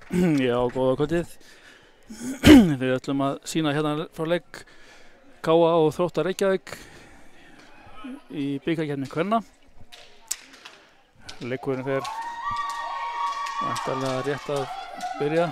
Já, góða kvöldið. Við ætlum að sýna hérna frá leik KA og Þróttar Reykjavík í bikarkeppni kvenna. Leikurinn fer væntanlega rétt að byrja.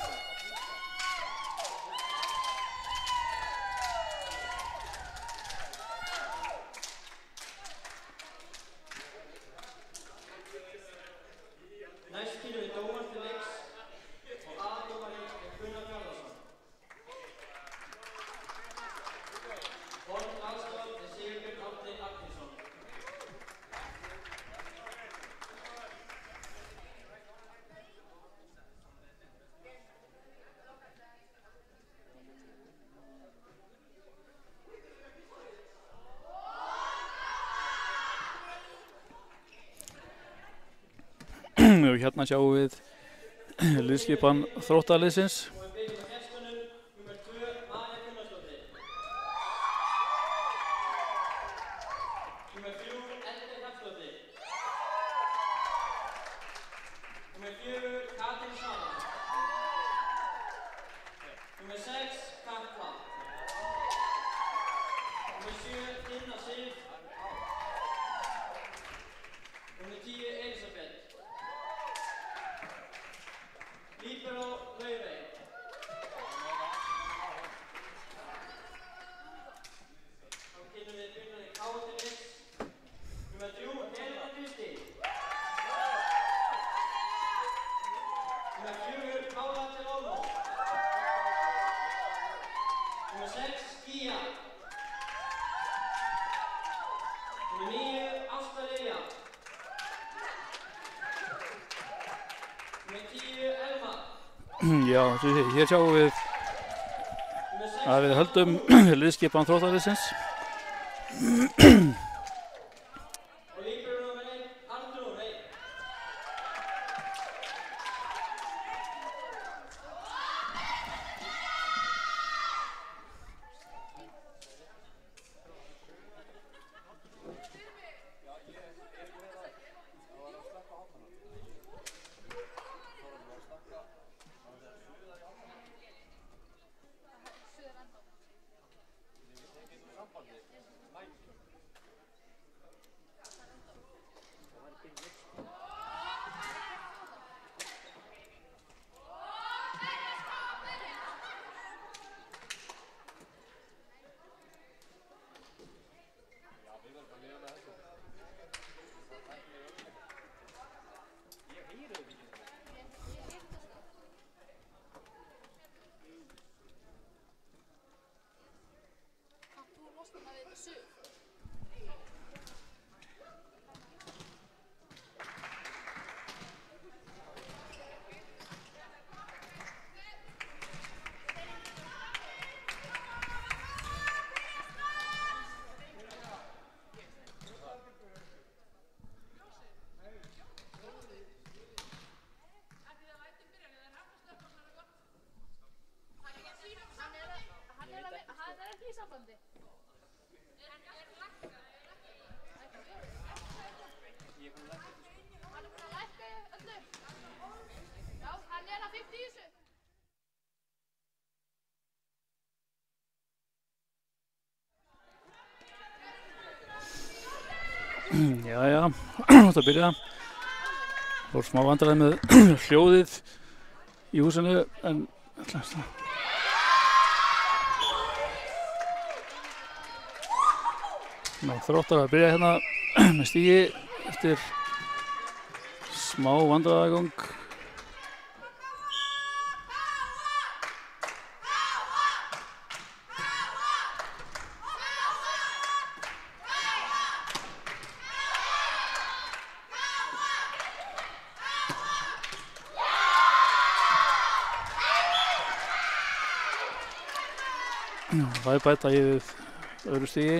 Og hérna sjáum við liðskipan Þróttarliðsins. Já, hér sjáum við að við höldum liðskipan Þróttarliðsins. Jæja, þetta byrja. Fór smá vandræði með hljóðið í húsinu, en Þróttar að byrja hérna með stígi eftir smá vandræðagang. Það er bæta í öðru stígi.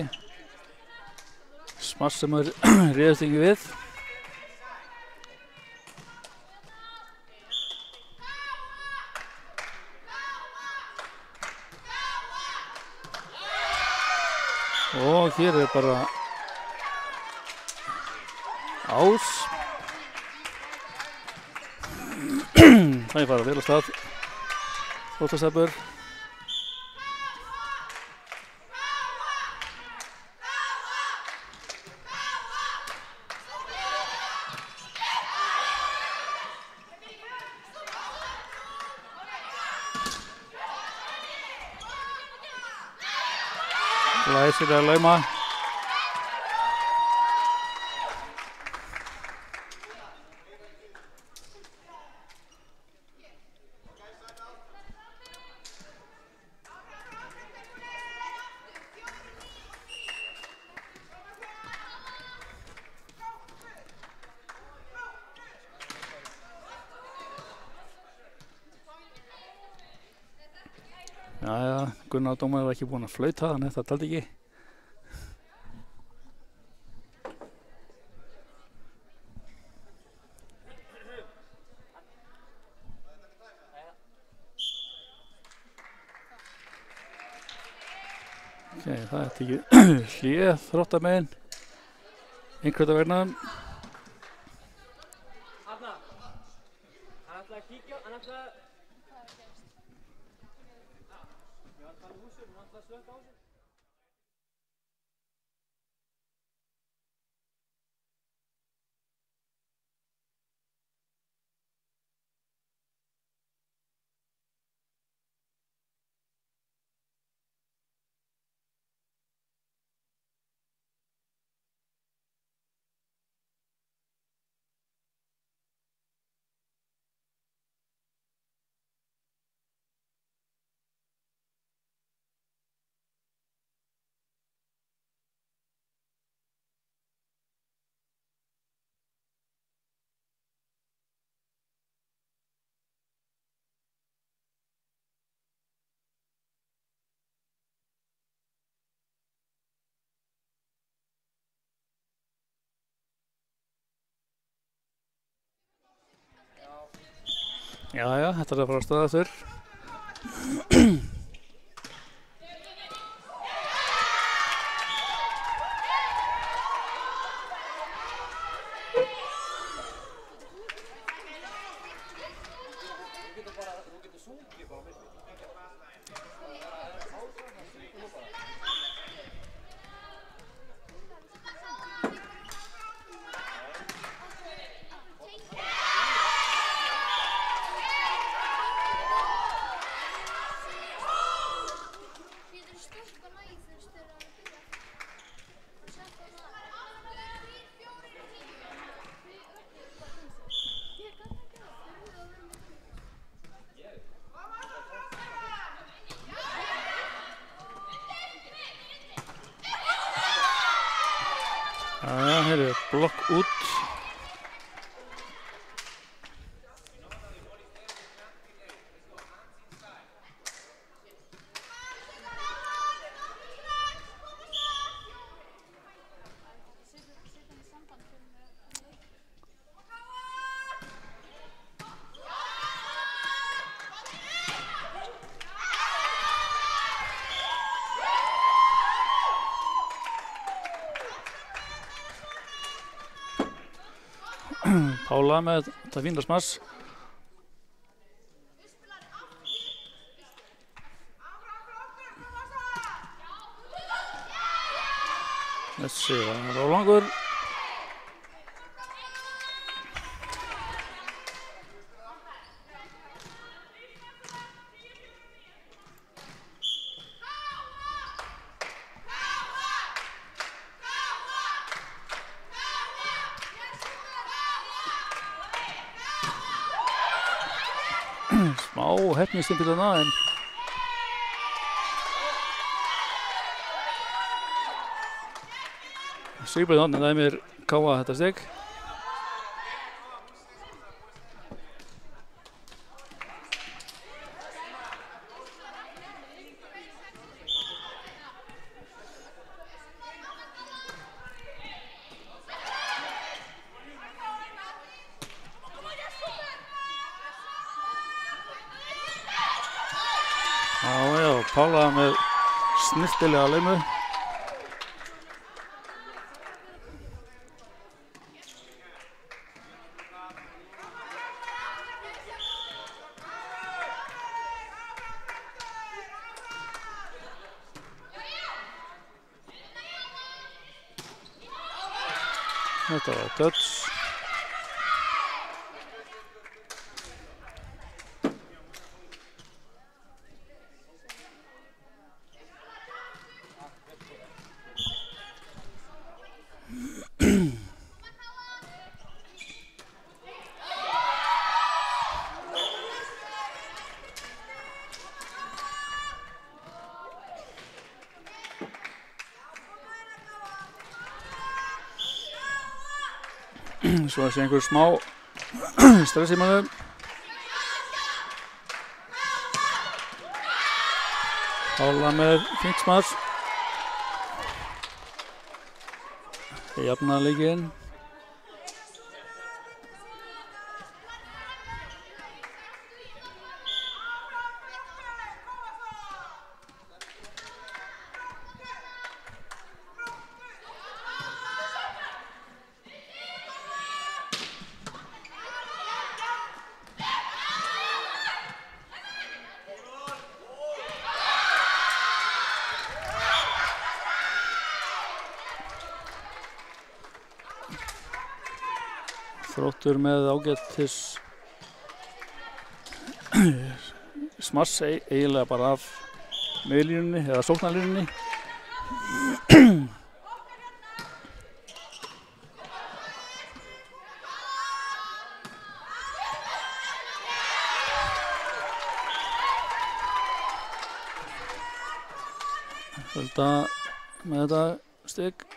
Smass sem réðast ekki við. Og hér er bara ás. Það er bara vel á stað. Þróttarstefnur. Glæsilega lauma. Jæja, Gunnar dómari var ekki búinn að flauta, þannig að þetta taldi ekki. Ok, það er tekið hlé Þróttarmegin. Einhverja vegna. Arna, hann ætlaði að kíkja, hann ætlaði að... Já, hann fann húsið, hann ætlaði að slökka á sig. Jæja, þetta er að fara að stöða þurr. Jæja, hér er blokk út. Pála með þetta fína smass. Þessi var ólangur. Smá heppnisstimpil þarna, en Sigurbjörn Árni dæmir KA þetta stig. Já, Pála með snyrtilega laumu. Þetta var touch. Svo að sé einhver smá stress í mönnum. Pála með fínt smass. Jafna leikinn. Þróttur með ágætis smass eiginlega bara af miðlínunni eða sóknarlínunni. Hölda með þetta stig.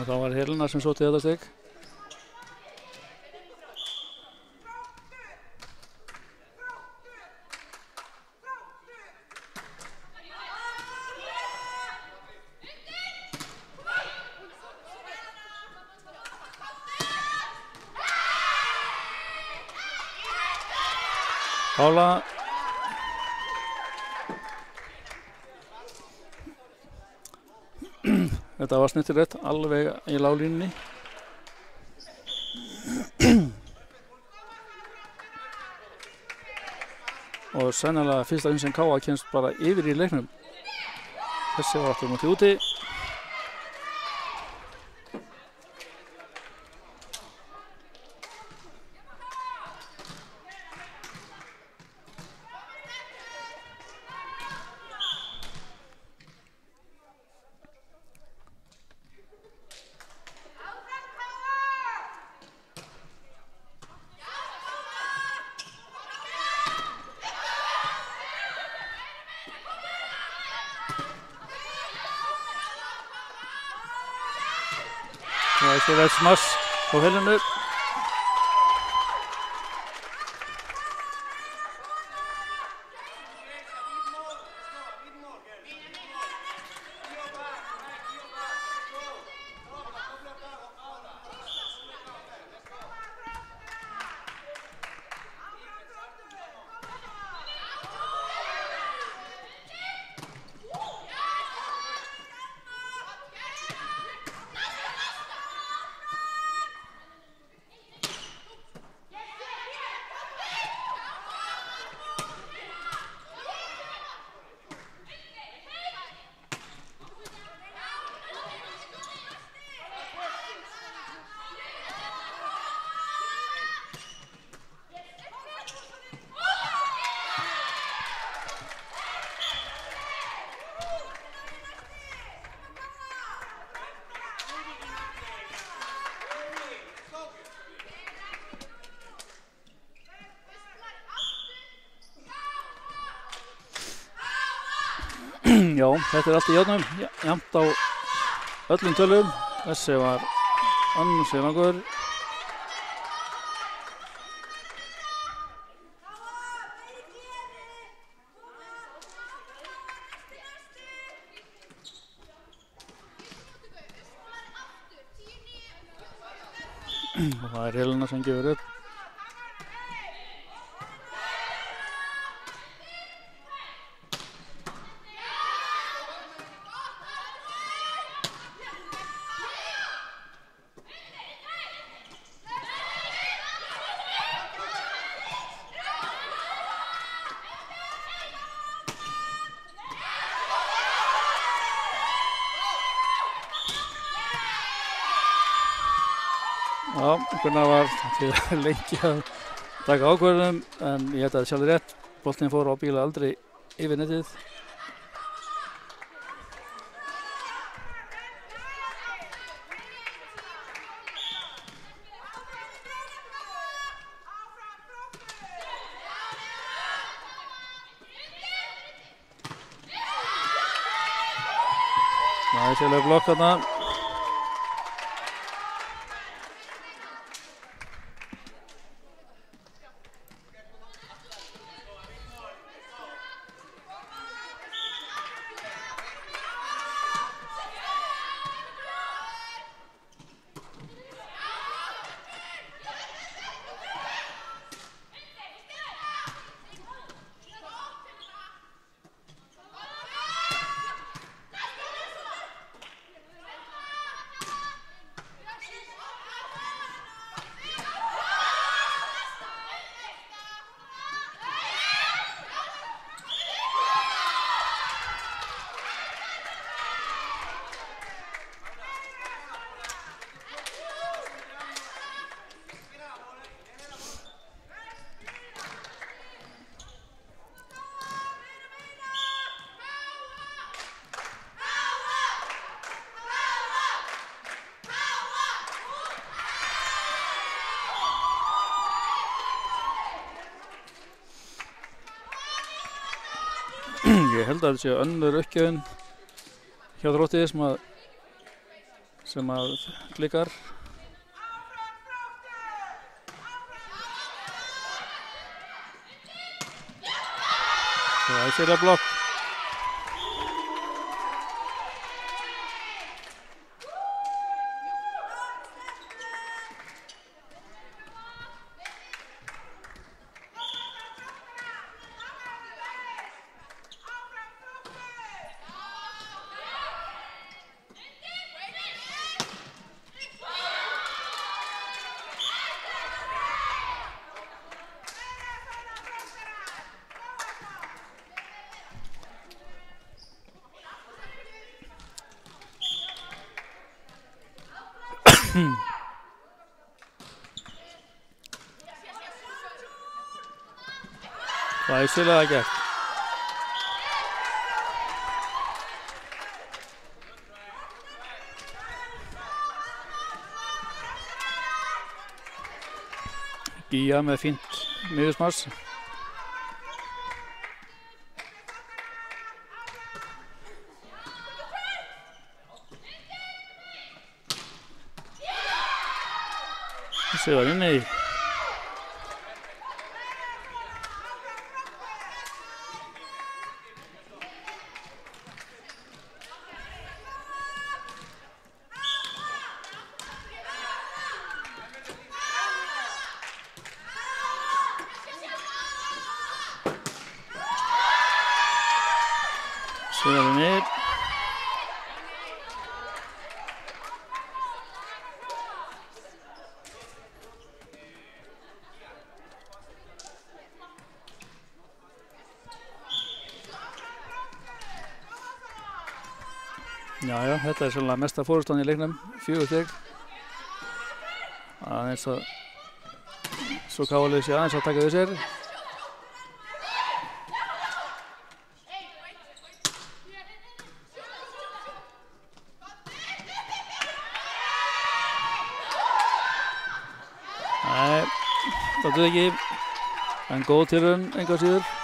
Það var Helena sem sótti þetta stig. Pála. Þetta var snittilegt, alveg í láglínunni. Og sennilega fyrsta sem K.A. kemst bara yfir í leiknum. Þessi var aftur mútið úti. Það er smass á Helenu. Já, þetta allt í járnum, jafnt á öllum tölum. Þessi var ansi langur. Og það Helena sem gefur upp. Já, Gunnar var til lengi að taka ákvörðunum en ég held að það er sjálfur rétt. Boltinn fór á bíla aldrei yfir netið. Það er sjálfur blokk þarna. Ég held að þetta sé önnur uppgjöfin hjá Þrótti sem að klikkar. Það er sérlega blokk. Það er sérlega gert. Gíja með fínt miðjursmars. Þessi var inni í. Sérlega Já, þetta er svolítið mesta fórustan í leiknum, 4 stig. Aðeins að svo Káalið sé aðeins að taka við sér. Nei, það duð ekki, en góð tilraun engu að síður.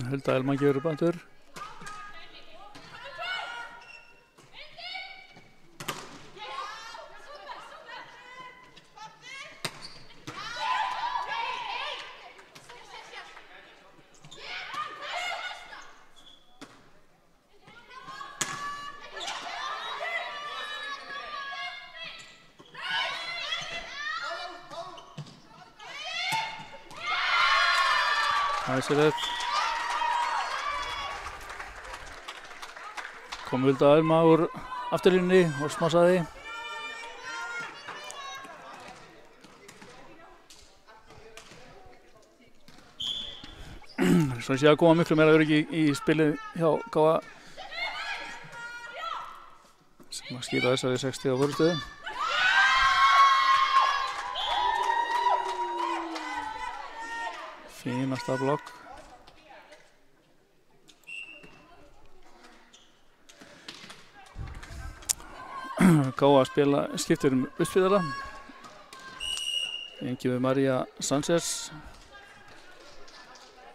Hulda Elma gefur bandur. Æsilegt. Kom Hulda Elma úr afturlínunni og smassaði. Svo sé að koma miklu meira öryggi í spilið hjá Káa sem að skýra þessari 60 á vörðstöðu. Fínasta blokk. Káa skiptir uppspilara. Engin við María Sanchez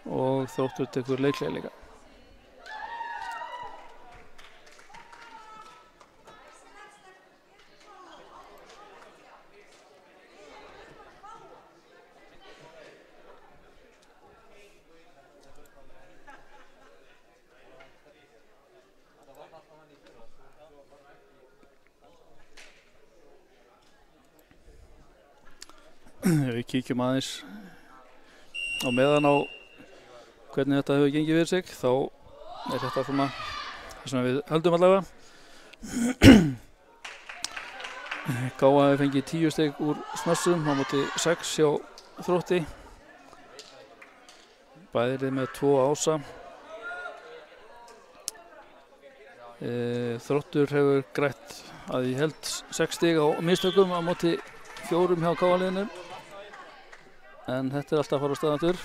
og Þróttur tekur leiklega líka. Við kíkjum aðeins á meðan á hvernig þetta hefur gengið við sig, þá þetta svona það sem við höldum allavega. Káa hefur fengið 10 stig úr smössum á móti 6 hjá Þrótti. Bæðir með 2 Ása. Þróttur hefur grætt að ég held 6 stig á mistökum á móti 4 hjá Káa-liðinu. En þetta alltaf að fara á stað aftur.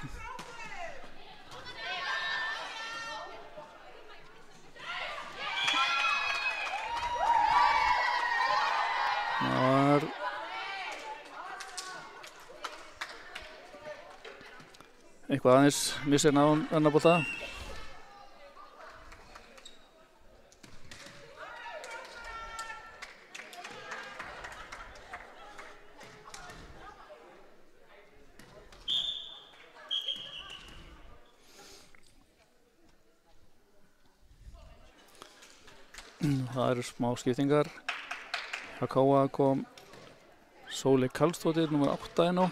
Það var eitthvað aðeins missir á annar bolta. Það eru smá skiptingar. Hjá Káa kom Sóley Karlsdóttir nr. 8 inn á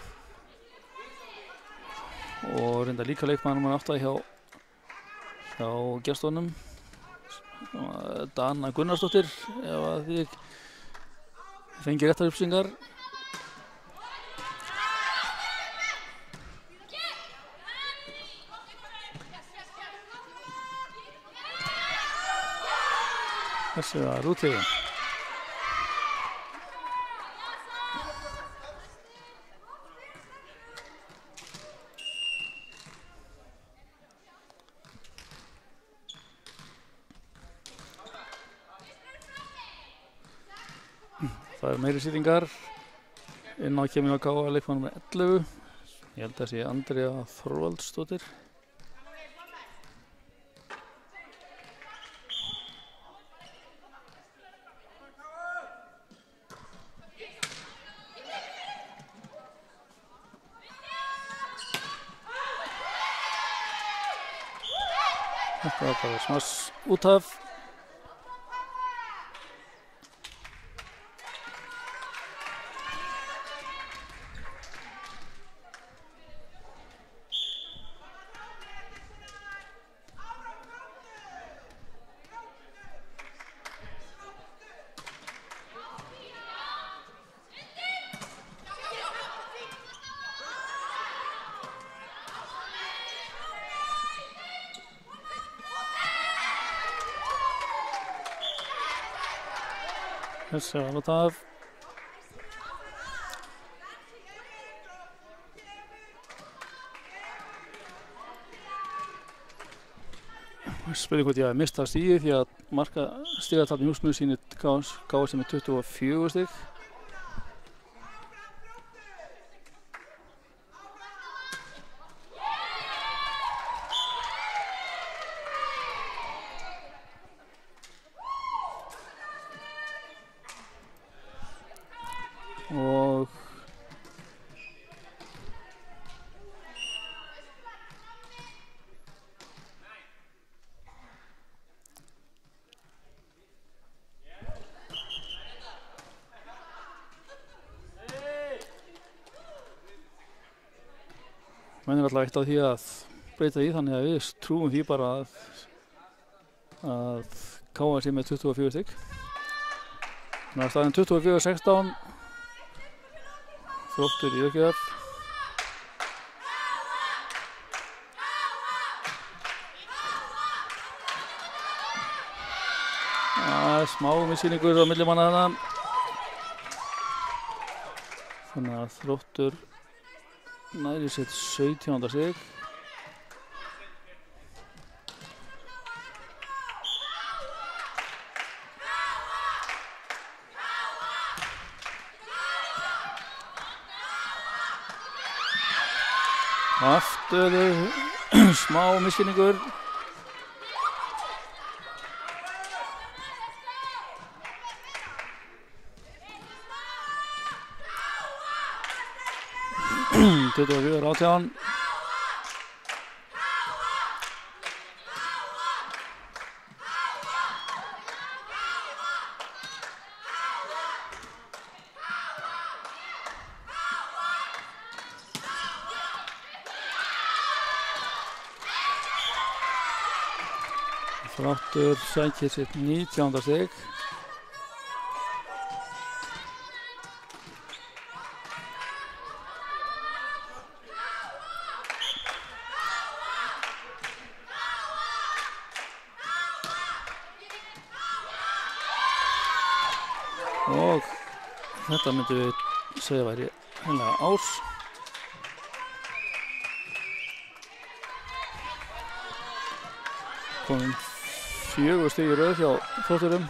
og reynda líka leikmaður nr. 8 hjá gestunum, Dana Gunnarsdóttir, ef að þið fengið réttar upplýsingar. Þessi var úti. Það meiri sýtingar. Inn á kemur hjá Káa leikmaður nr. 11. Ég held að það sé Andrea Þorvaldsdóttir. Þetta var bara smass út af. Þessi var út af. Spurning hvort ég hafi mistað stigið því að marka stigatafl í húsinu sýnir Káa sem 24 stig. menn er alltaf eitt á því að breyta því, þannig að við trúum því bara að K.A. sé með 24 stig. Þannig að staðin 24-16, Þróttur í ÖKF. Smá missýningur á milli manna þarna. Þannig að Þróttur næri sitt 17. stig. Aftur smá missýningur. Þetta var 4-18. Þróttur sækir sitt 19. stig. Og þetta myndum við segja væri hennilega ás. Komin 4 stig í röð hjá Þrótturum.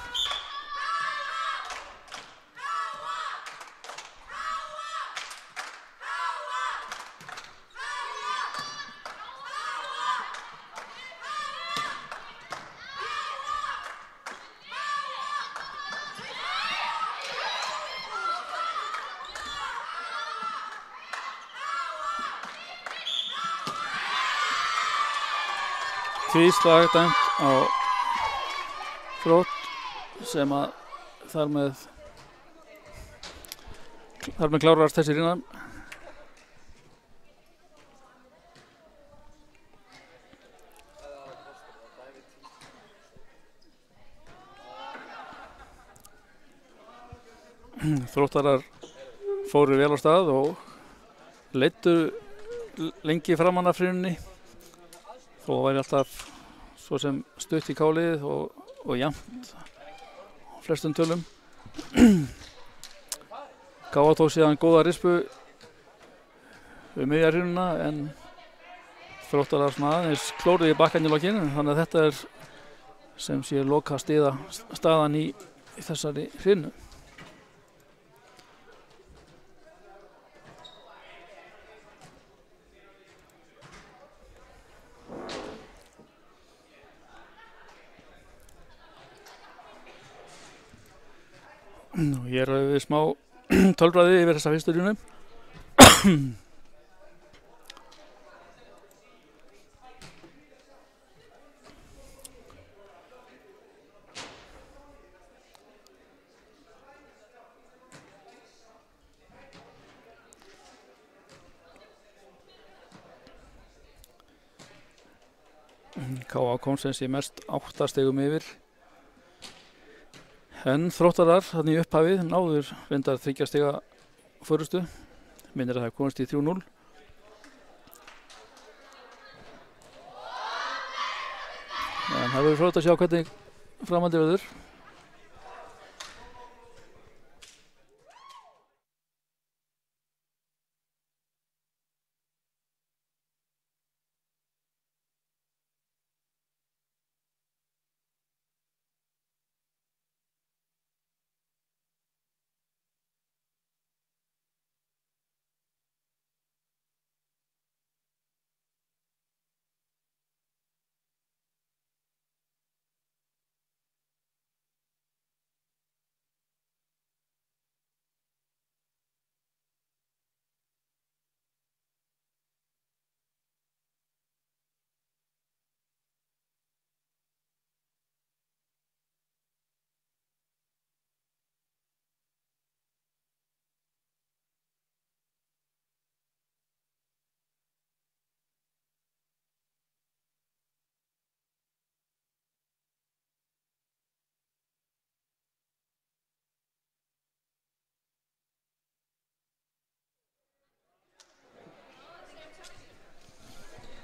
Tvíslag dæmt á Þrótt sem að þar með klárast þessi rýna. Þróttarar fóru vel á stað og leiddu lengi framan af frýnunni. Þó væri alltaf svo sem stutt í kálið og jafnt á flestum tölum. K.A. tók síðan góða rispu miðja hrínuna en Þróttarar svona aðeins klóruðu í bakkann í lokin, þannig að þetta er sem sé loka staðan í þessari hrínu. Ég við smá tölfræði yfir þessa fyrstu rýnu. K.A. kom sem sé mest 8 stigum yfir. En Þróttarar þarna í upphafið náður reyndar 3 stiga forystu. Minnir að það komist í 3-0. En það verður fróðlegt að sjá hvernig framhaldið verður.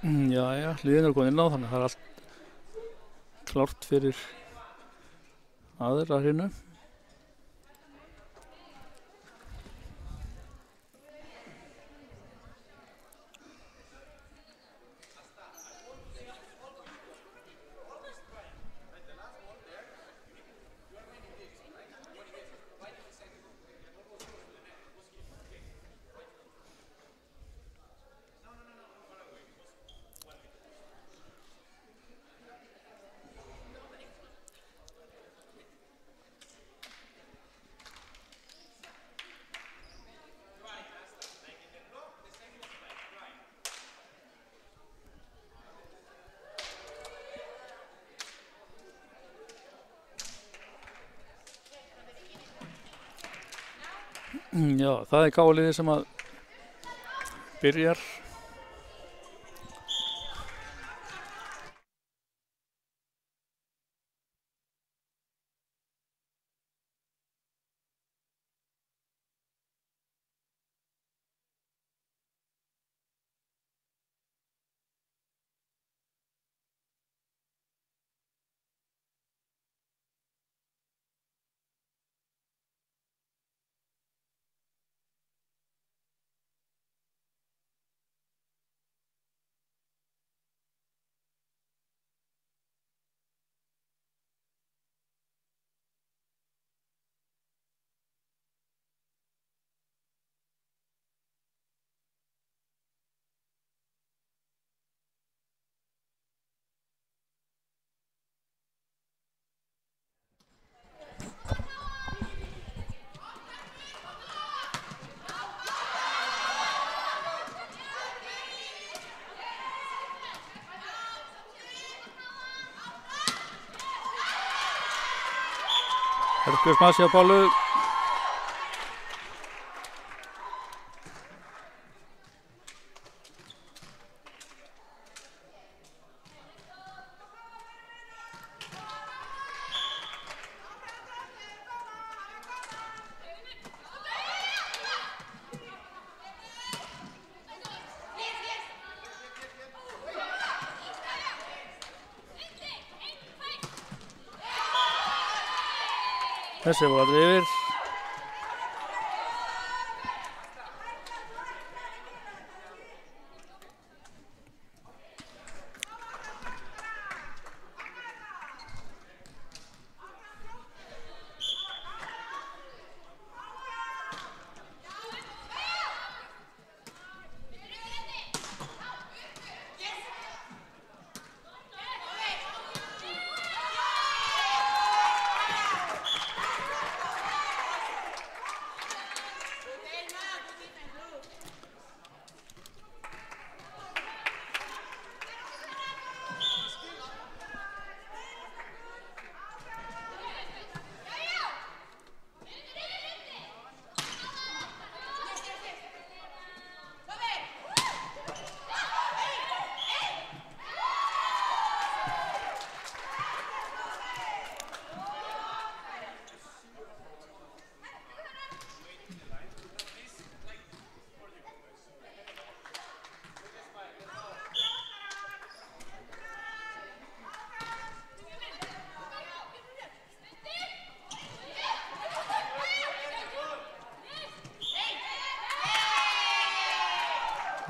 Já, liðin eru komin inn á þannig að það er allt klárt fyrir aðra hreinu. Já, það er K-liðið sem að byrjar. Herkurs Masi á ballu. Þessi var allir yfir.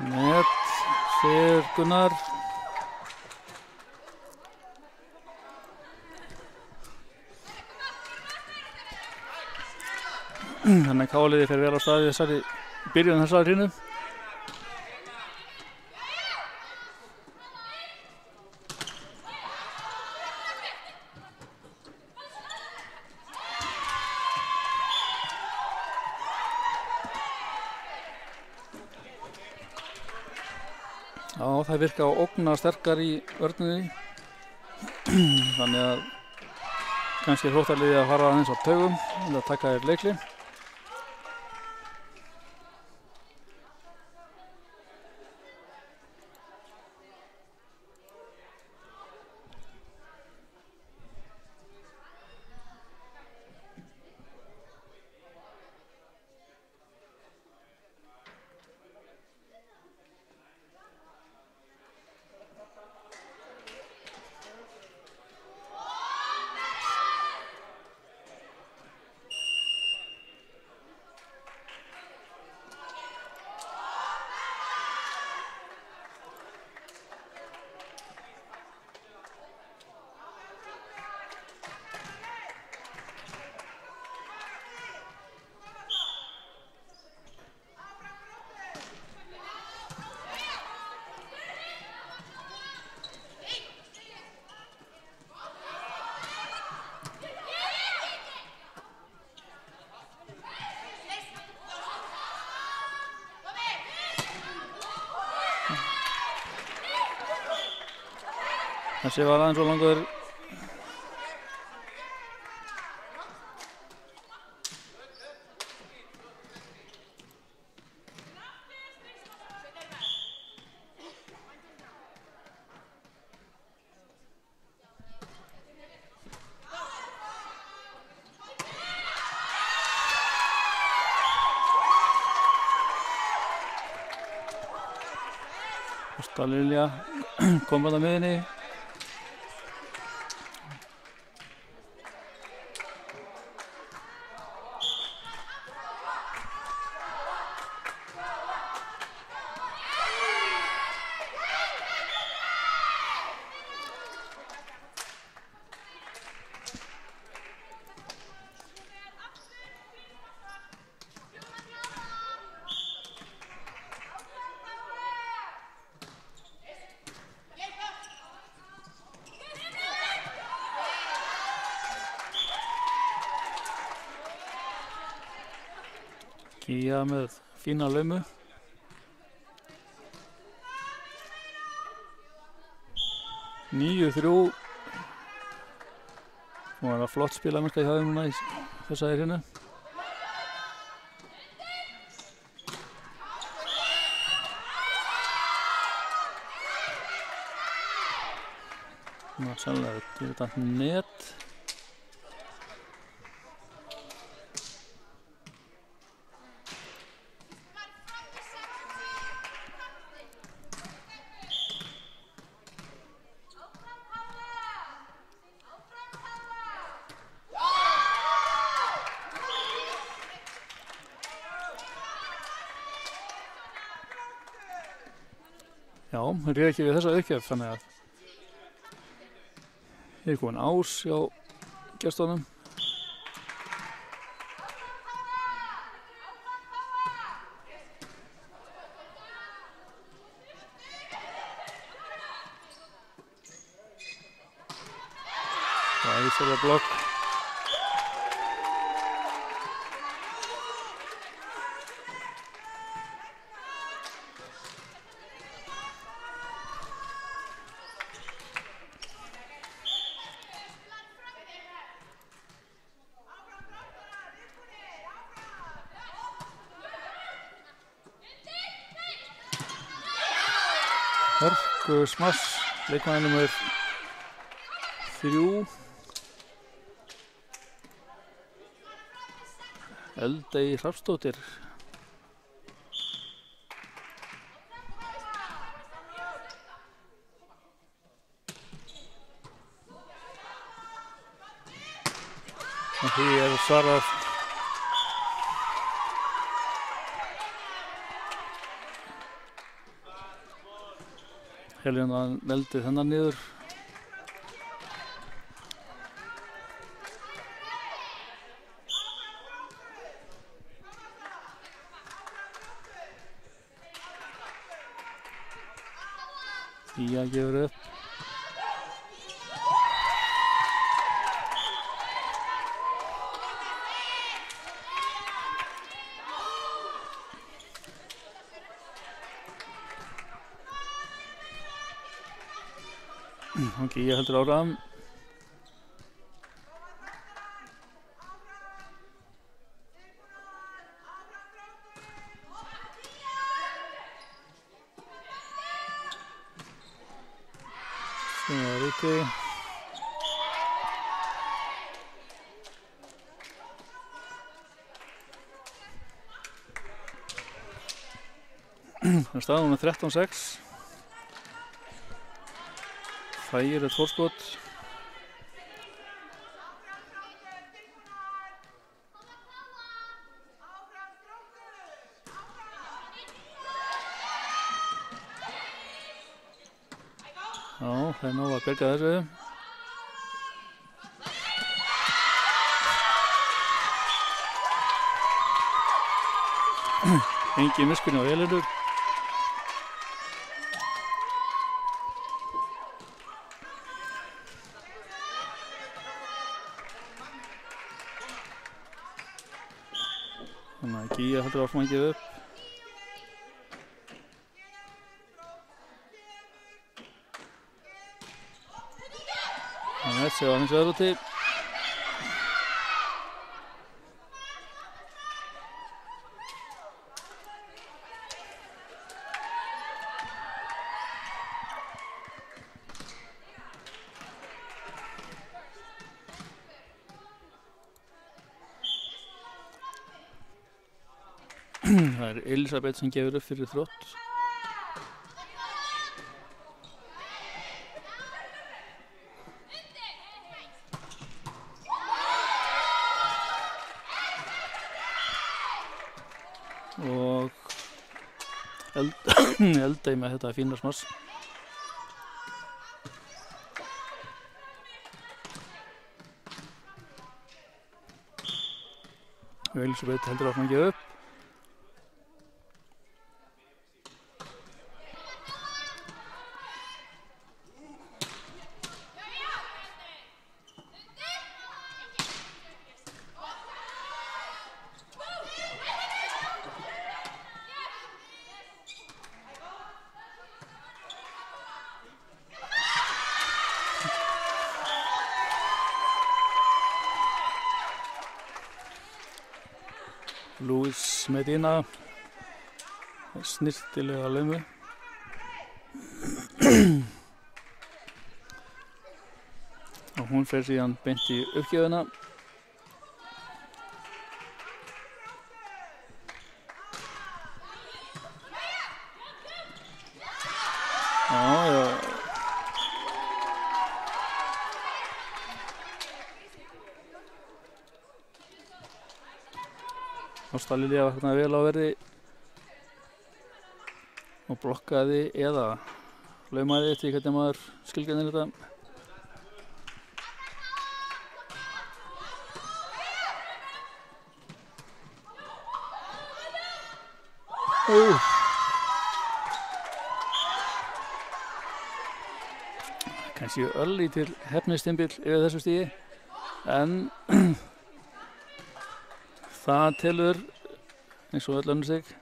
Net, segir Gunnar. Þannig að K-liðið fer vel á stað í þessari byrjun þessari hrínu. Já, það virka á ógna sterkar í vörninni. Þannig að kannski Þróttarliðið að fara aðeins á taugum til að taka þér leikli. Þessi var aðeins og langur. Ásta Lilja kom að miðinni. Gíja með fína laumu. Níu þrjú. Nú er það flott spilamennska hjá þeim núna í þessari hreinu. Nú er sannlega þetta net. Já, það er ekki við þessa aukjöf, þannig að hér er komin Ás hjá gestunum. Æsilega blokk. Hörku smass, leikmaður númer 3. Eldey Hrafnsdóttir. Og því er svarað Helena veldi þennan niður. Gíja gefur upp. Og Gíja heldur áfram. Það er úti. Það er staðan með 13-6. Þægilegt forskot. Já, það er nóg að berga þessu. Engin miskunni á Elinu. Þannig að Gíja heldur áfram að gefa upp. Messi var hins vegar úti. Það Elisabeth sem gefur upp fyrir Þrótt. Og Eldey með þetta fína smass. Og Elisabeth heldur áfram að gefa upp. Luis Medina, snirtilega laumu. Og hún fer síðan beint í uppgjöfuna. Já. Ásta Lilja var hérna vel á verði og blokkaði eða laumaði eftir hvernig maður skilgreinir þetta. Kannski örlítil heppnistimbil yfir þessu stigi, en það telur eins og öll önnur sig.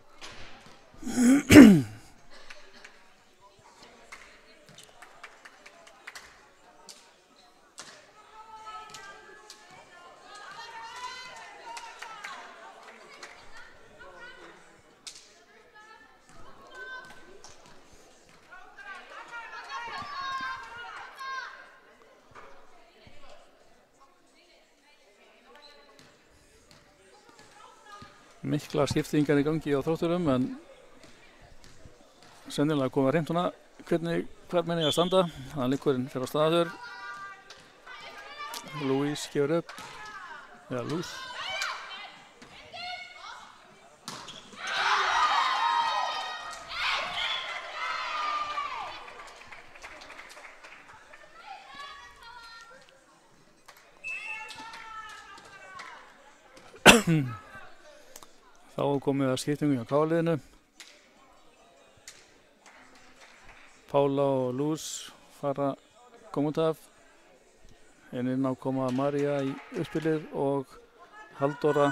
Mikla skiptingar í gangi á Þrótturum, en sennilega koma hreint hana hver menn að standa. Það líkurinn fyrir á staður. Luis gefur upp. Já, Luz. Þá komið að skiptingu hjá K-liðinu. Pála og Luz koma út af. Inn á koma María í uppspilið og Halldóra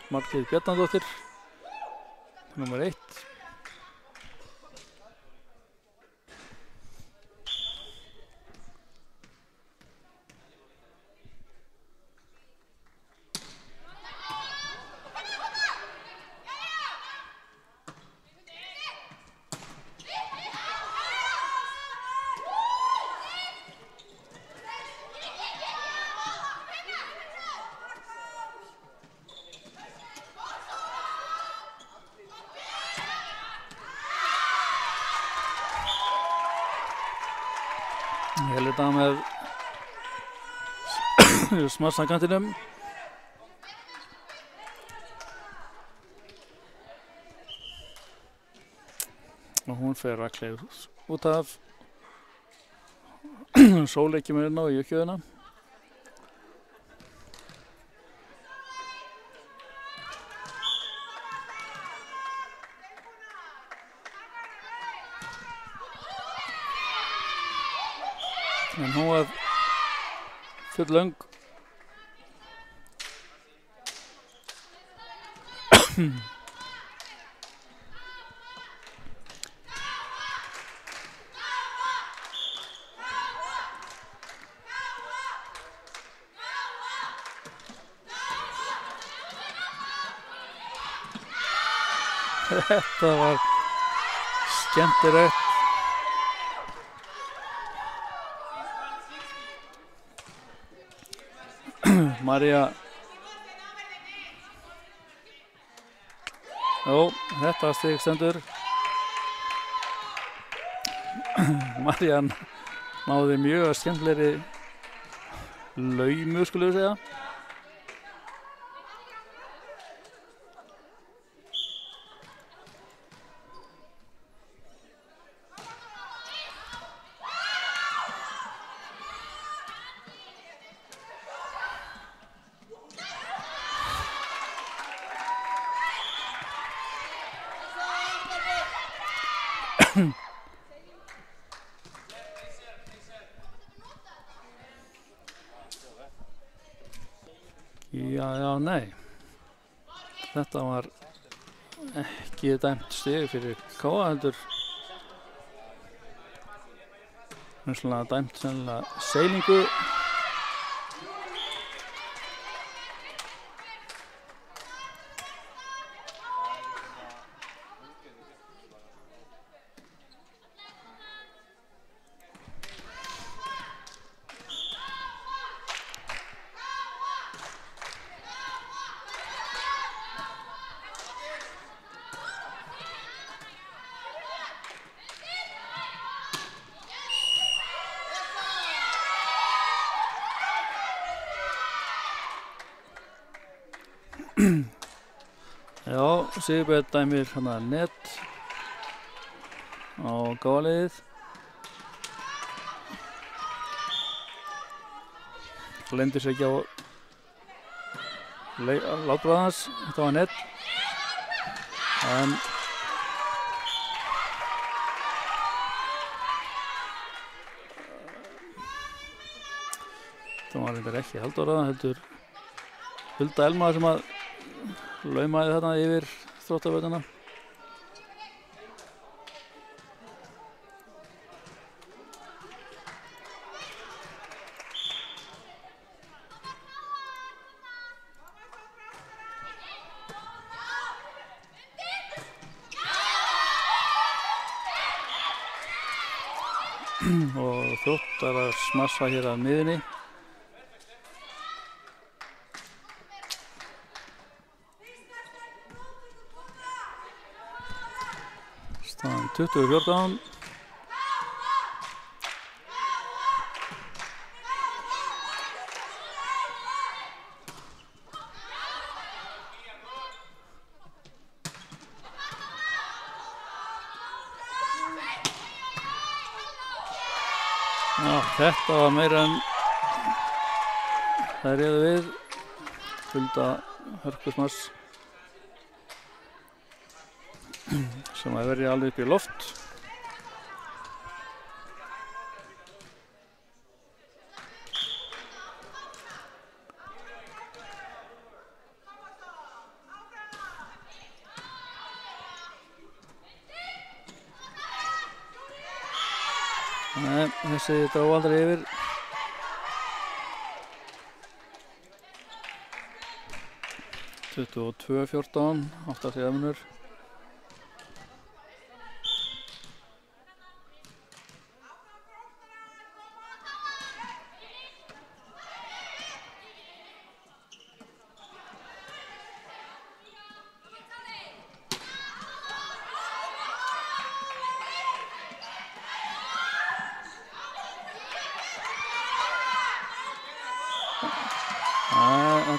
Margrét Bjarnadóttir, númer 1. Ég held þetta með smarsakantinum. Og hún fer rakleið út af. Sóley kemur inn á í uppgjöfuna. En hún var full löng. Þetta var skemmtilegt. María. Jó, þetta stig stendur. María náði mjög skemmtilegri laumu, skulum við segja. Já, nei. Þetta var ekki dæmt stig fyrir Káa, heldur dæmt sennilega seilingu. Já, Sigurbjörn dæmir net á Káa-liðið. Lendir sig ekki á látbræðans. Þetta var net. En það var reyndar ekki Halldóra, heldur Hulda Elma sem að laumaði þarna yfir Þróttavörðuna. Og Þróttar að smassa hér að miðunni. Staðan 20-14. Já, þetta var meira en það réðu við. Hulda hörkusmass sem að verið alveg upp í loft. Nei, þessi drá aldrei yfir. Tuttugu og 2-14, 8 stiga munur.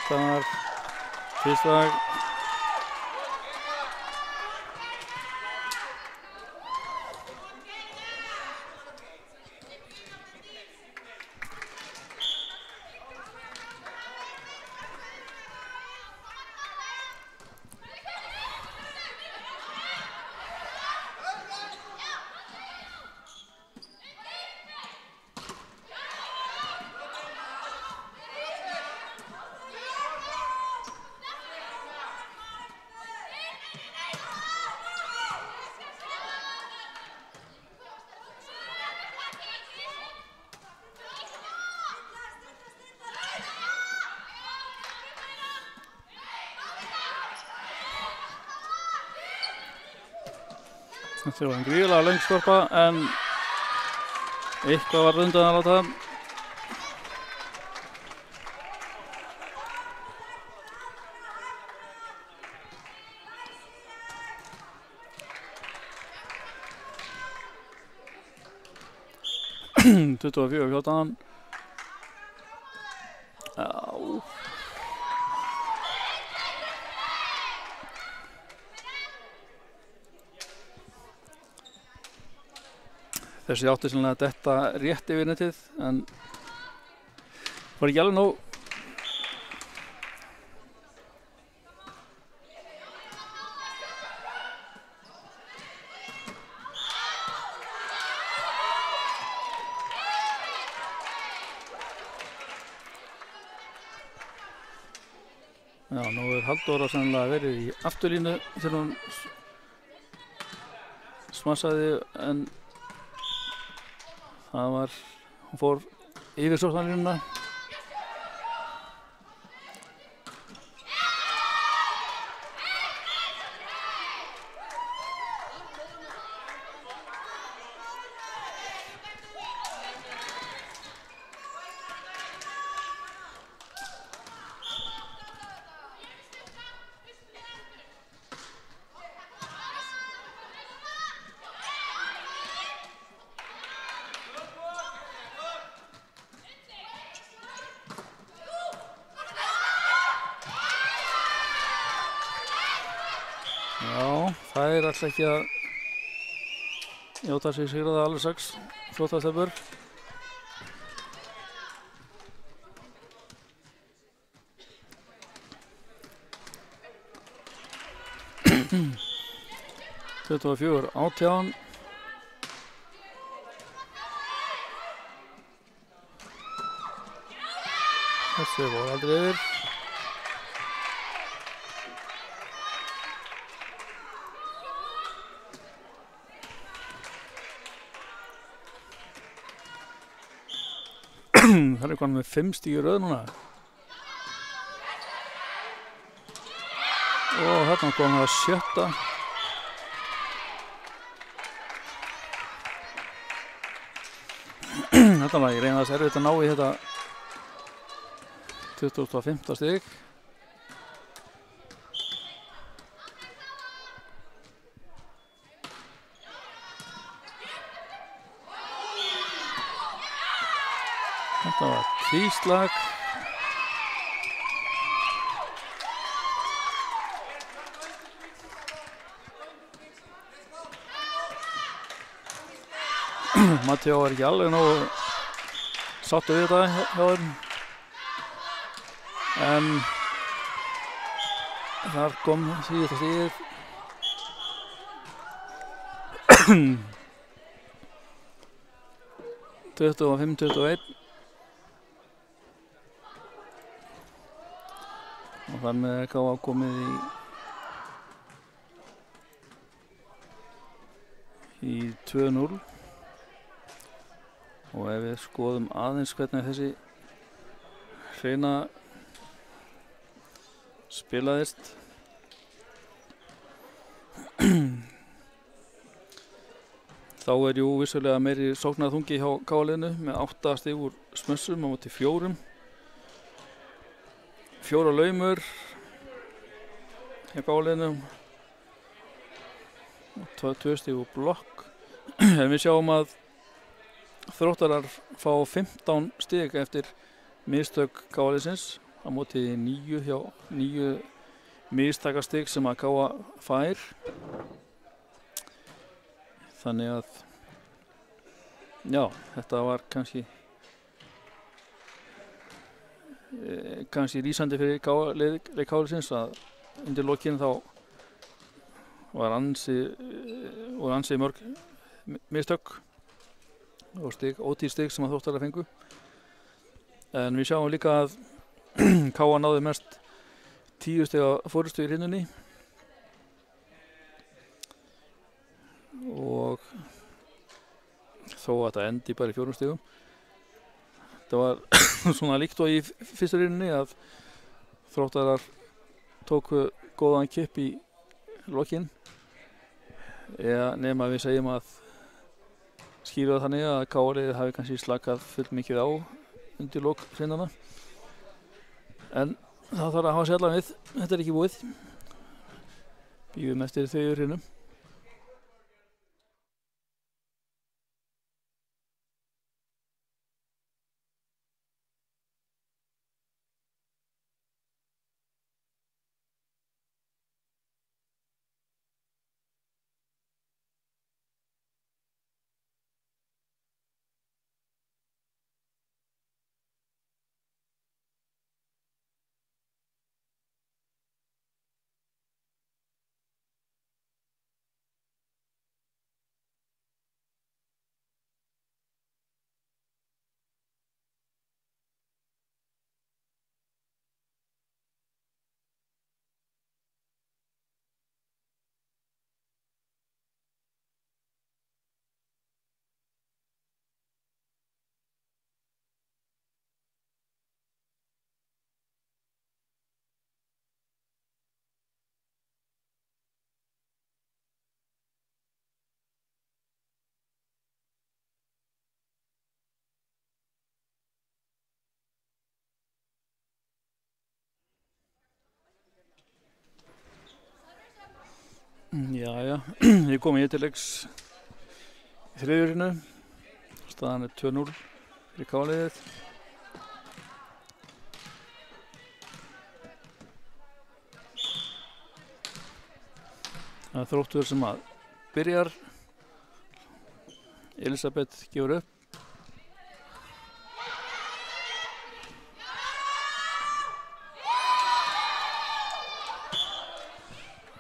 Þetta var fyrstdag. Þetta var gríðarlega löng skorpa en eitthvað var undan að láta. Tuttugu og 4-14. Já. Þessi átti sannlega detta rétt yfir netið en var ekki alveg nóg. Já, nú Halldóra sannlega verið í afturlínu þegar hún smassaði en það var, hún fór yfir sóknarlínuna. Já, það alltaf ekki að játa sig sigraða alveg 6 flottastöfur. Þetta var 4-18. Þessi var aldrei yfir. Það er komin með 5 stig í röð núna. Og þarna kom það 7. Þetta var ég reynast erfitt að ná í þetta 25. stig. Þetta var tvíslag. Matteo var ekki alveg nógu sáttur við þetta hjá þeim. En þar kom síðasta stigið. Tuttugu og 5-21. Og þar með KA komið í 2-0. Og ef við skoðum aðeins hvernig þessi hreina spilaðist. Þá jú vissulega meiri sóknarþungi hjá KA-liðinu með 8 stig úr smössum á móti 4. 4 laumur hjá KA-liðinu og 2 stig úr blokk. En við sjáum að Þróttarar fá 15 stig eftir mistök KA-liðsins á móti 9 hjá 9 mistakastig sem að KA fær. Þannig að já, þetta var kannski rísandi fyrir KA-liðsins að undir lokinn þá var ansi mörg mistök og ótíð stig sem að Þróttarar fengu. En við sjáum líka að KA náði mest 10 stiga forystu í hrinunni og þó að þetta endi bara í 4 stigum. Þetta var svona líkt og í fyrstu hrinunni að Þróttarar tóku góðan kipp í lokinn nema við segjum að skýra þannig að KR hafi kannski slakað full mikið á undir lok seinana. En það þarf að hafa sér allan við. Þetta er ekki búið. Bíðum eftir þau hrinum. Jæja, ég kom í yttirleiks í þriðjurinu. Staðan er 2-0 fyrir KR-liðið. Það er Þróttur sem að byrjar. Elisabeth gefur upp.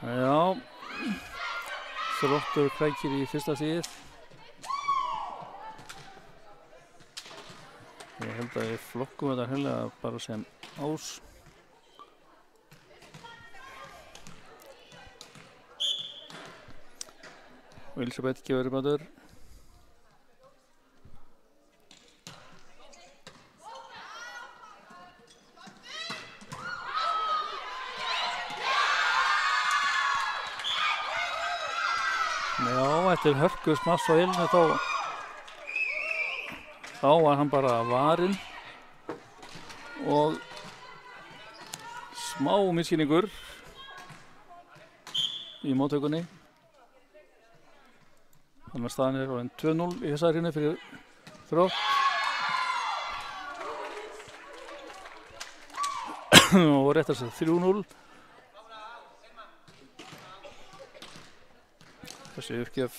Já. Þróttur krækir í fyrsta stigið. Ég held að við flokkum þetta heilega bara sem ás. Og Elisabeth gefur upp aftur. Já, eftir hörku smass á Elinu þá var hann bara varinn og smá misskilningur í móttökunni. Þannig að staðan er orðin 2-0 í þessari hrinnu fyrir Þrótt. Og réttar sér 3-0. Þessi uppgjöf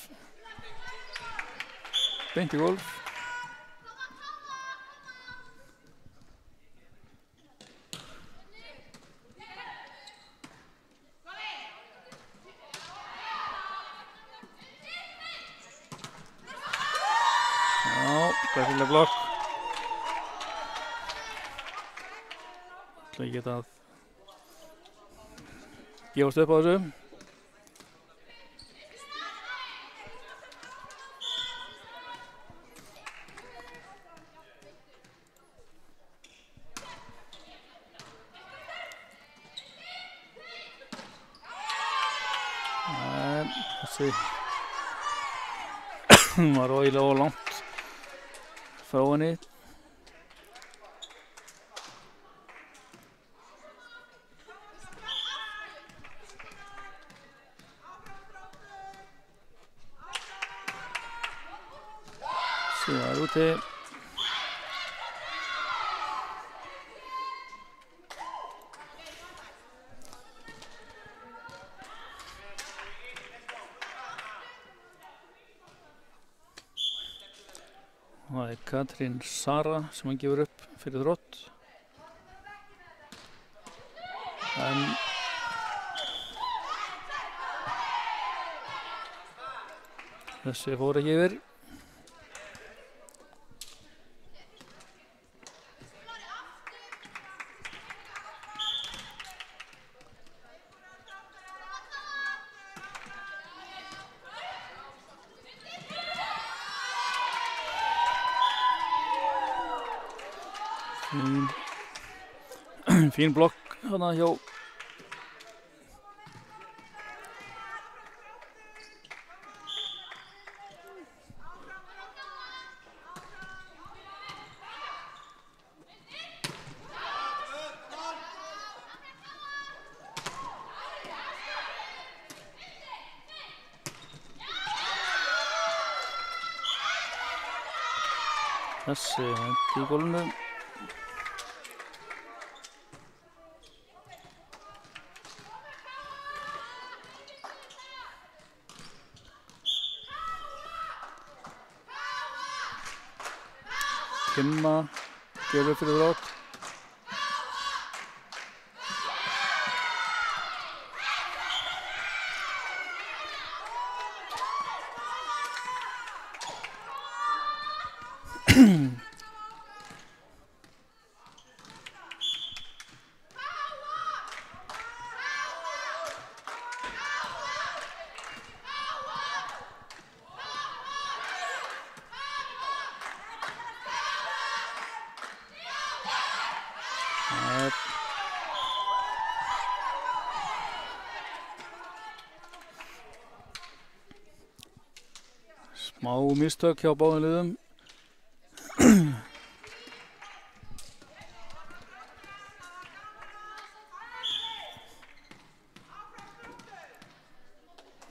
beint í gólf. Glæsileg blokk. ætla ekki að gefast upp á þessu. Þessi var ógilega of langt frá henni. Síðan úti. Það er Katrín Sara sem hann gefur upp fyrir Þrótt. En þessi fór ekki yfir. Fín blokk hana hjá Þessi hendi í gólfinu. Kimma gefur upp fyrir Þrótt. Smá mistök hjá báðum liðum.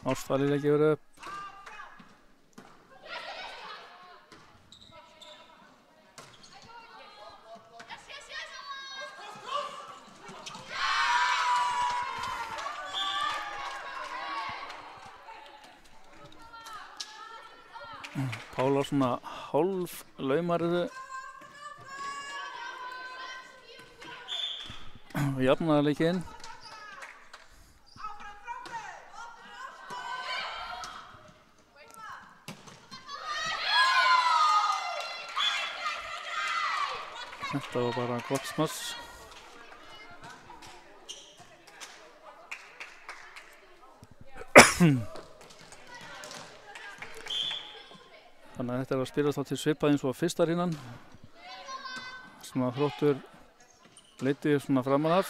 Ástvalið gefur upp. Pála svona hálf laumariðu og jafnaði leikinn. Þetta var bara gott smass. Þannig að þetta að spilast þá til svipað eins og fyrsta hrinnan sem að Þróttur leiddi svona framan af.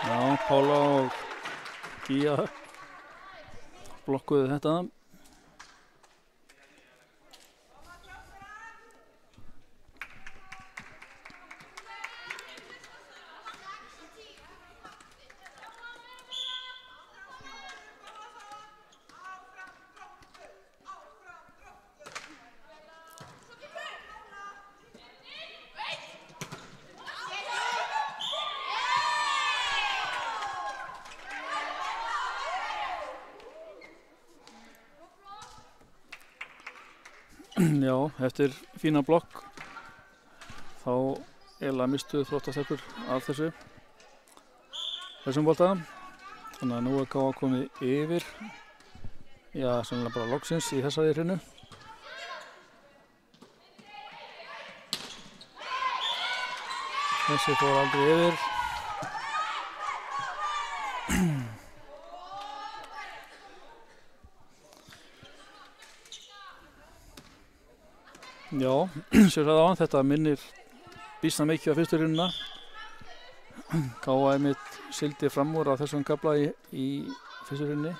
Já, Pála og Gía blokkuðu þetta. Já, eftir fína blokk þá eiginlega mistu Þróttastelpur af þessum bolta. Þannig að nú er K.A. komið yfir, já, sennilega bara loksins í þessari hrinnu. Þessi fór aldrei yfir. Já, sér það á hann, þetta minnir býsna mikið á fyrstu hrinnuna. K.A. einmitt sigldi fram úr á þessum kafla í fyrstu hrinni.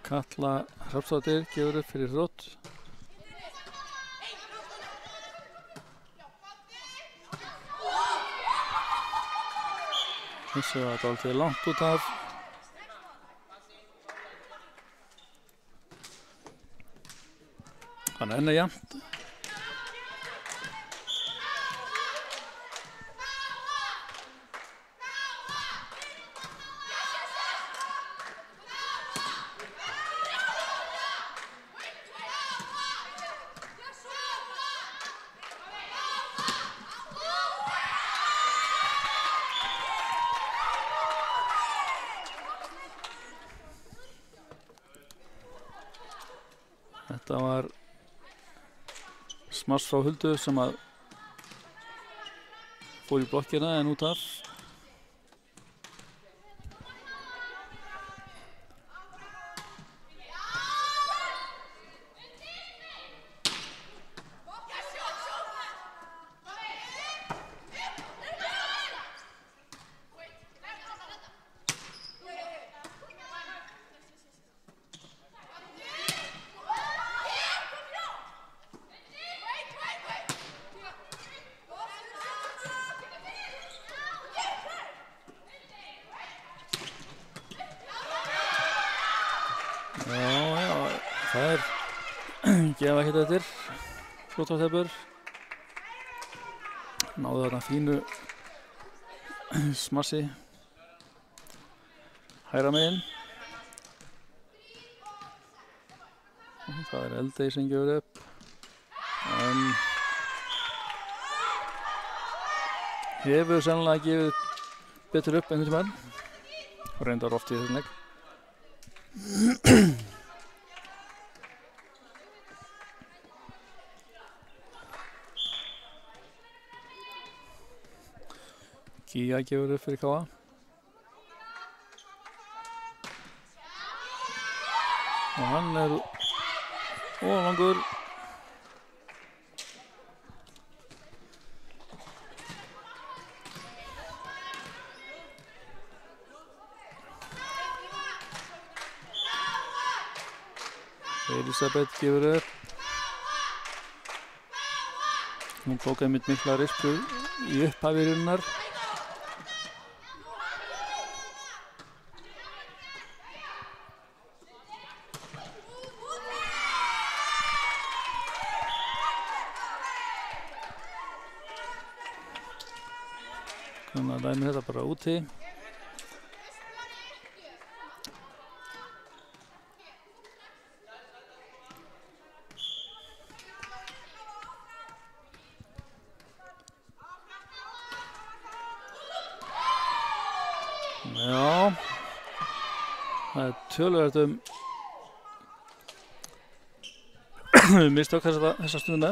Katla Hrafnsdóttir gefur upp fyrir Þrótt. Þessi var dálítið langt út af. Hann er enn jafnt. Þetta var smass frá Huldu sem að fór í blokkina en út af. Það gefa ekkert eftir flóttartefur. Náðu þarna fínu smassi hægra megin. Það Eldey sem gefur upp en hefur sennilega gefið betur upp einhvern tímann og reyndar oft í þessum leik. Gía gefur upp fyrir Káa. Og hann langur. Elisabeth gefur upp. Hún tók einmitt mikla rispu í upphafirinnar. Þannig að dæmi þetta bara úti. Já, það töluvert mistök þessa stundina.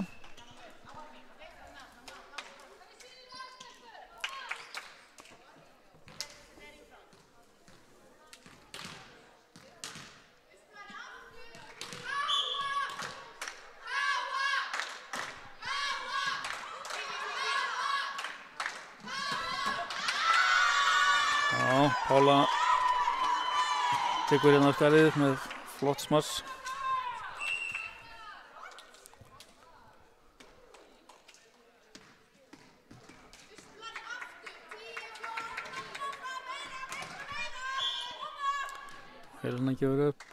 Pála tekur hérna skarið með flott smass. Helena gefur upp.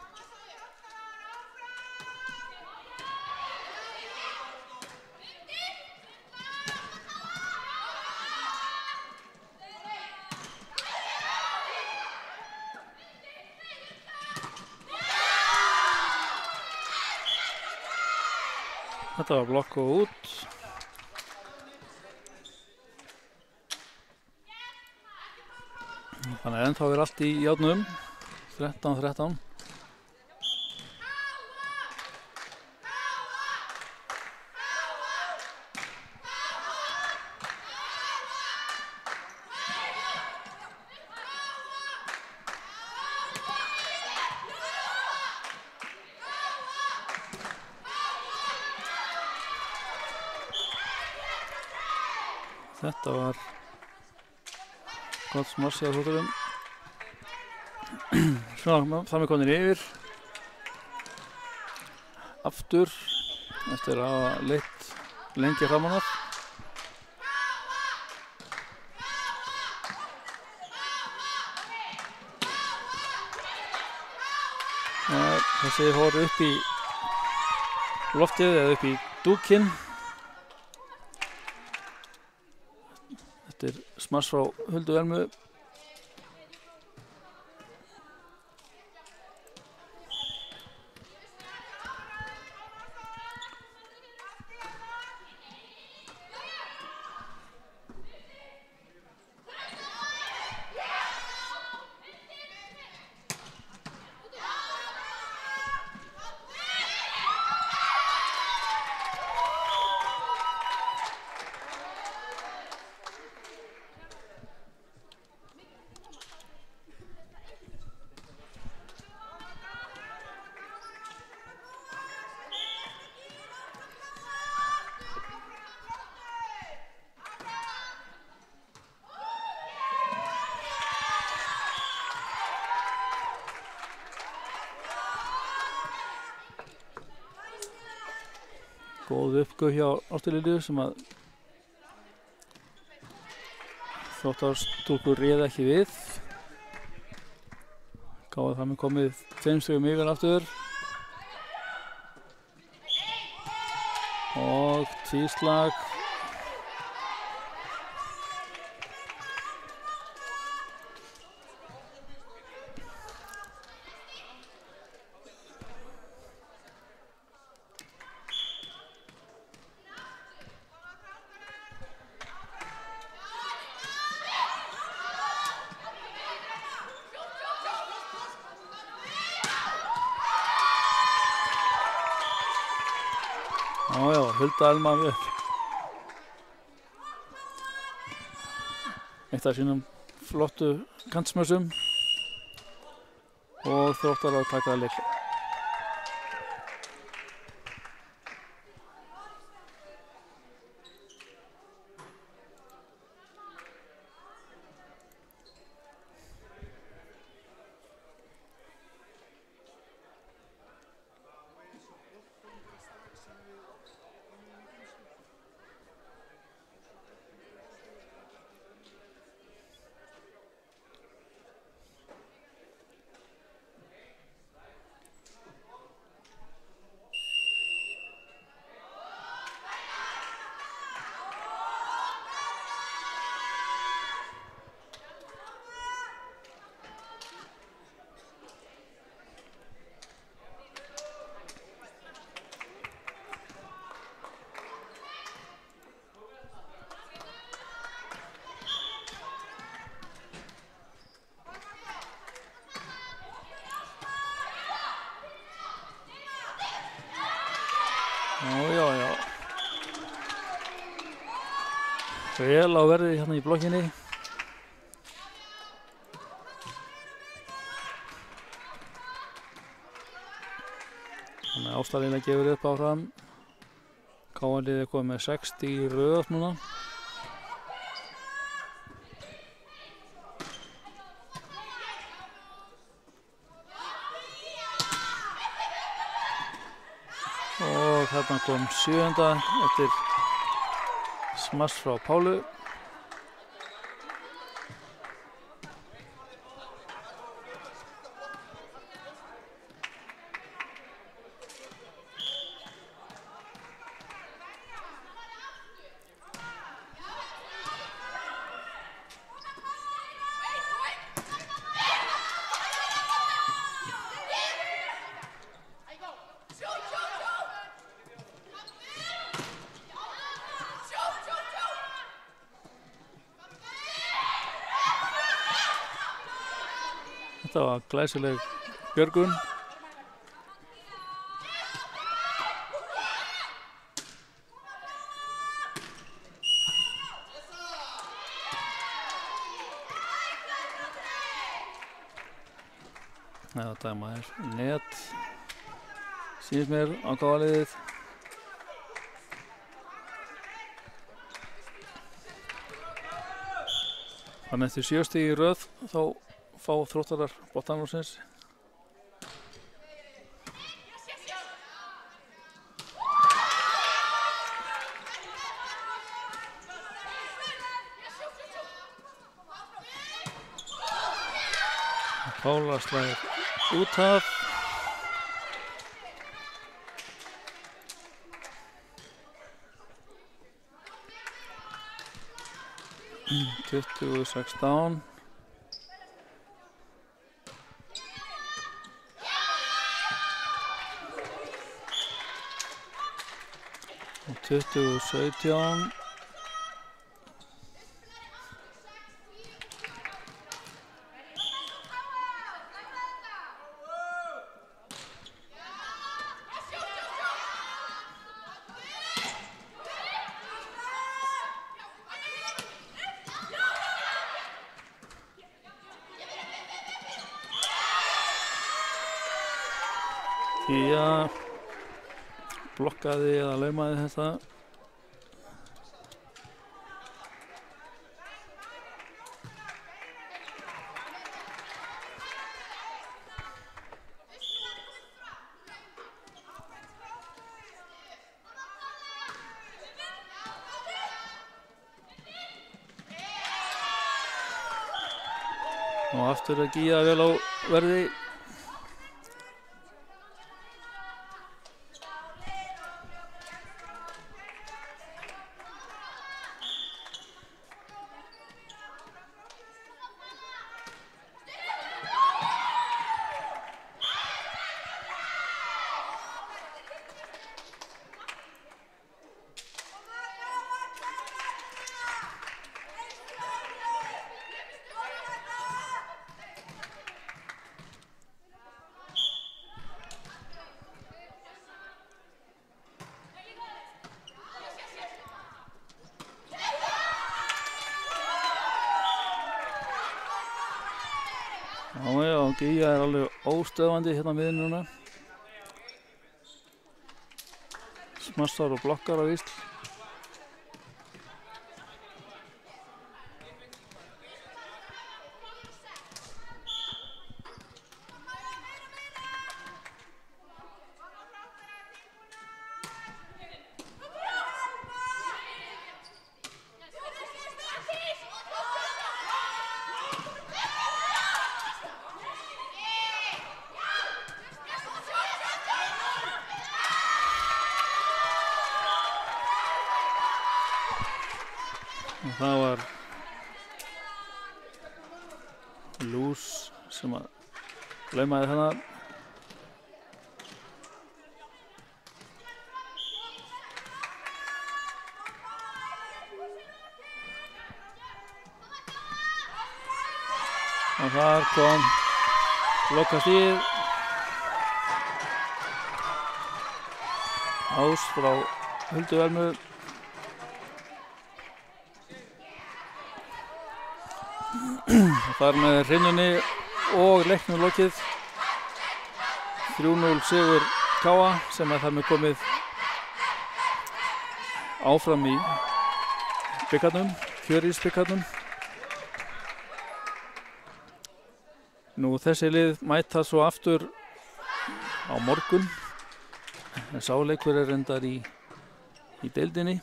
Þetta var blokk og út. Þannig að ennþá allt í járnum. 13-13. Þetta var gott smass hjá þótturum. Svona, það með konin yfir. Aftur, eftir að hafa leitt lengi framan af. Þessi fór upp í loftið eða upp í dúkinn. Þetta er smass frá Huldu Elmu. Góð uppgjöf hjá Ástíðlilju sem að Þróttarstúlkur réð ekki við. KFM er komið 2 stigum yfir aftur. Og tvíslag. Já, Hulda Elma upp. Eitt af sínum flottu kantsmössum og Þróttar að taka það leik. Já. Vel á verði hérna í blokkinni. Þannig að Ástalína gefur upp áfram. KR-liðið er komið með 60 í röð núna. Og þarna kom 7. eftir smass frá Pálu. Þetta var glæsileg björgun. Þetta er net. Sýnist mér á KR-liðið. Þannig eftir 7 stig í röð þá fá Þróttarar boltann loksins. Pála slæðir út af. Mm, 20-16. Og 20-17. Já, blokkaði eða laumaði þetta. Og aftur að gíja vel á verði. Já, Gíja alveg óstöðvandi hérna miðin núna. Smassar og blokkar á vísl. Og það var Lús sem að laumaði hana. Og þar kom lokastigið. Ás frá Huldu Velmu. Þar með hrinnunni og leiknum lokið. 3-0 sigur KA sem er þar með komið áfram í bikarnum, Fjörís-bikarnum. Nú þessi lið mæta svo aftur á morgun. En sá leikur er reyndar í deildinni.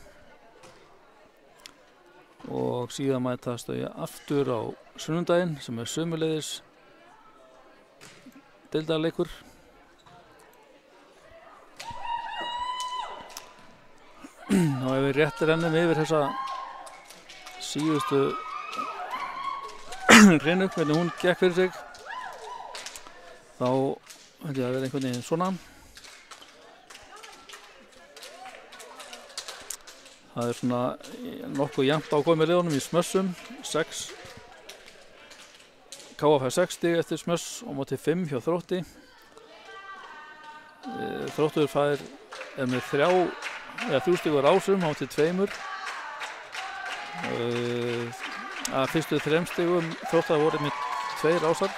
Og síðan mætast þau aftur á sunnudaginn sem er sömuleiðis deildarleikur. Og ef við rétt rennum yfir þessa síðustu hreinu, hvernig hún gekk fyrir sig, þá held ég að vera einhvern veginn svona. Það er svona nokkuð jafnt á komið liðunum í smössum. KA fær 6 stig eftir smöss og móti 5 hjá Þrótti. Þróttur er með 3 stigur ásum á móti 2. Að fyrstu 3 stigum Þróttar voru með 2 ásar.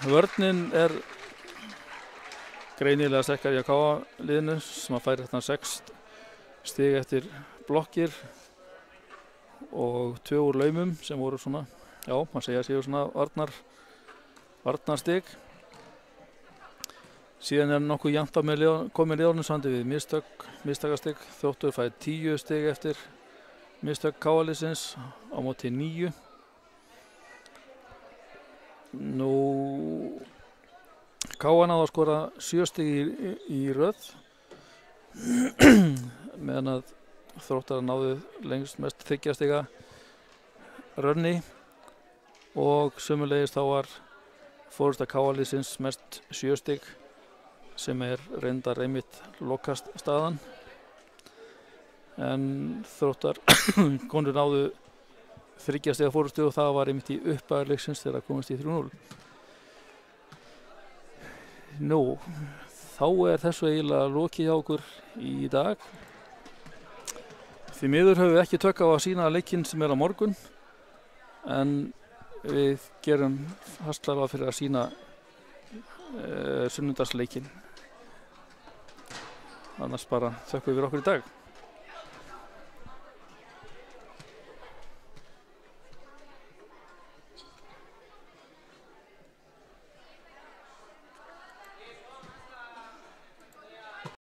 Vörnin er greinilega sterkari á KA-liðinu sem að færi hérna 6 stig eftir blokkir og 2 úr laumum sem voru svona, já, maður segja séu svona varnarstig. Síðan er nokkuð jafnt á komið liðunum sandi við mistakastig. Þróttur fær 10 stig eftir mistök KA-liðsins á móti 9. Nú KA náði að skora 7 stig í röð meðan að Þróttar náðu lengst mest 3 stiga rönni og sömuleiðis þá var forysta KA-liðsins mest 7 stig sem er reyndar einmitt lokast staðan. En Þróttar konur náðu 3 stiga forystu og það var einmitt í upphafi leiksins þegar það komist í 3-0. Nú, þá er þessu eiginlega lokið hjá okkur í dag. Því miður höfum við ekki tök á að sýna leikinn sem er á morgun, en við gerum fastlega fyrir að sýna sunnudagsleikinn. Annars bara þökkum við fyrir okkur í dag.